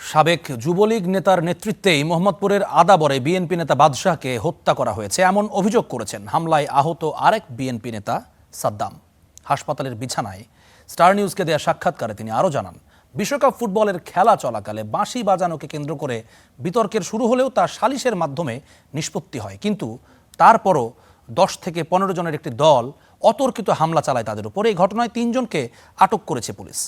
সাবেক যুবলীগ নেতার নেতৃত্বেই মোহাম্মদপুরের আদাবরে বিএনপি নেতা বাদশাহকে হত্যা করা হয়েছে এমন অভিযোগ করেছেন হামলায় আহত আরেক বিএনপি নেতা সাদ্দাম। হাসপাতালের বিছানায় স্টার নিউজকে দেয়া সাক্ষাৎকারে তিনি আরও জানান, বিশ্বকাপ ফুটবলের খেলা চলাকালে বাঁশি বাজানোকে কেন্দ্র করে বিতর্কের শুরু হলেও তা সালিশের মাধ্যমে নিষ্পত্তি হয়, কিন্তু তারপরও 10 থেকে 15 জনের একটি দল অতর্কিত হামলা চালায় তাদের উপর। এই ঘটনায় 3 জনকে আটক করেছে পুলিশ।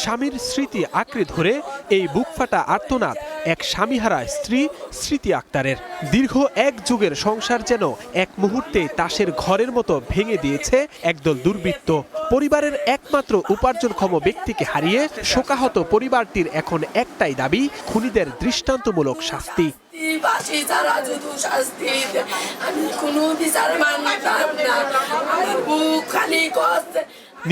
স্বামীর স্মৃতি আঁকড়ে ধরে এই বুকফাটা আর্তনাদ এক স্বামীহারা স্ত্রী স্মৃতি আক্তারের। দীর্ঘ এক যুগের সংসার যেন এক মুহূর্তে তাসের ঘরের মতো ভেঙে দিয়েছে একদল দুর্বৃত্ত। পরিবারের একমাত্র উপার্জনক্ষম ব্যক্তিকে হারিয়ে শোকাহত পরিবারটির এখন একটাই দাবি, খুনিদের দৃষ্টান্তমূলক শাস্তি।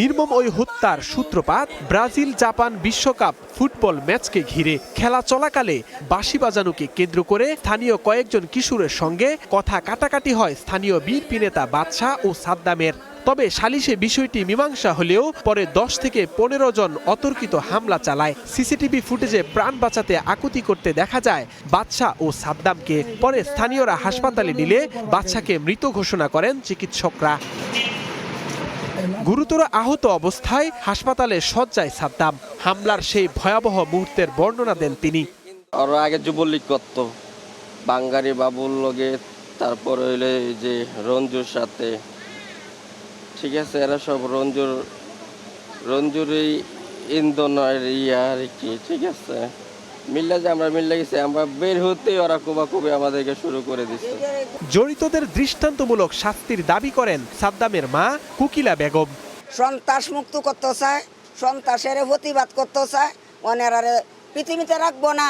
নির্মম ওই হত্যার সূত্রপাত ব্রাজিল জাপান বিশ্বকাপ ফুটবল ম্যাচকে ঘিরে। খেলা চলাকালে বাঁশি বাজানোকে কেন্দ্র করে স্থানীয় কয়েকজন কিশোরের সঙ্গে কথা কাটাকাটি হয় স্থানীয় বিএনপি নেতা বাদশাহ ও সাদ্দামের। তবে সালিশে বিষয়টি মীমাংসা হলেও পরে 10 থেকে 15 জন অতর্কিত হামলা চালায়। সিসিটিভি ফুটেজে প্রাণ বাঁচাতে আকুতি করতে দেখা যায় বাদশাহ ও সাদ্দামকে। পরে স্থানীয়রা হাসপাতালে নিলে বাদশাহকে মৃত ঘোষণা করেন চিকিৎসকরা। গুরুতর আহত অবস্থায় হাসপাতালে শয্যায় সাদ্দাম। হামলার সেই ভয়াবহ মুহূর্তের বর্ণনা দেন তিনি। ওরা আগে যুবলীগ করত, বাঙ্গারি বাবুর লগে, তারপর হইলে যে রঞ্জুর সাথে, ঠিক আছে, এরা সব রঞ্জুর এই ইন্ধনের ইয়া আর কি, ঠিক আছে, মিল্লা যে আমরা মিল্লা গেছি, আমরা বের হতেই ওরা কোবাকুবি আমাদেরকে শুরু করে দিচ্ছে। জড়িতদের দৃষ্টান্তমূলক শাস্তির দাবি করেন সাদ্দামের মা কুকিলা বেগম। সন্ত্রাস মুক্ত করতে চায়, সন্ত্রাসের প্রতিবাদ করতে চায়, ওনারা পৃথিবীতে রাখবো না।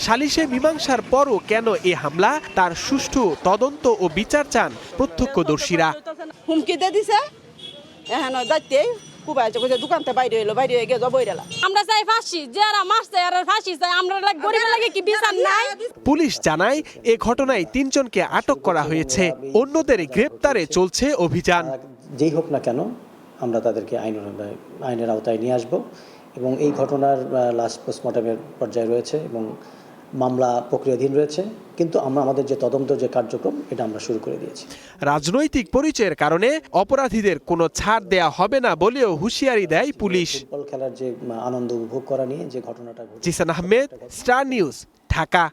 সালিশে মীমাংসার পরও কেন এ হামলা, তার সুষ্ঠু তদন্ত ও বিচার চান প্রত্যক্ষদর্শীরা। হুমকি দিয়ে দিছে, এখন যাইতে দোকানতে বাইরে হইলো, বাইরে হয়ে গিয়ে বইরেলা। আমরা চাই ফাঁসি, যারা মারছে আর ফাঁসি চাই, আমরা গরিবের লাগে কি বিচার নাই। পুলিশ জানায় এ ঘটনায় 3 জনকে আটক করা হয়েছে, অন্যদের গ্রেপ্তারে চলছে অভিযান। যেই হোক না কেন আমরা তাদেরকে আইনের আওতায় নিয়ে আসব এবং এই ঘটনার লাস্ট পোস্টমর্টমের পর্যায়ে রয়েছে এবং মামলা প্রক্রিয়াধীন রয়েছে, কিন্তু আমরা আমাদের যে তদন্ত যে কার্যক্রম এটা আমরা শুরু করে দিয়েছি। রাজনৈতিক পরিচয়ের কারণে অপরাধীদের কোনো ছাড় দেয়া হবে না বলেও হুঁশিয়ারি দেয় পুলিশ। ফুটবল খেলার যে আনন্দ উপভোগ করা নিয়ে যে ঘটনাটা ঘটেছে। Zisan Ahmed, Star News, Dhaka.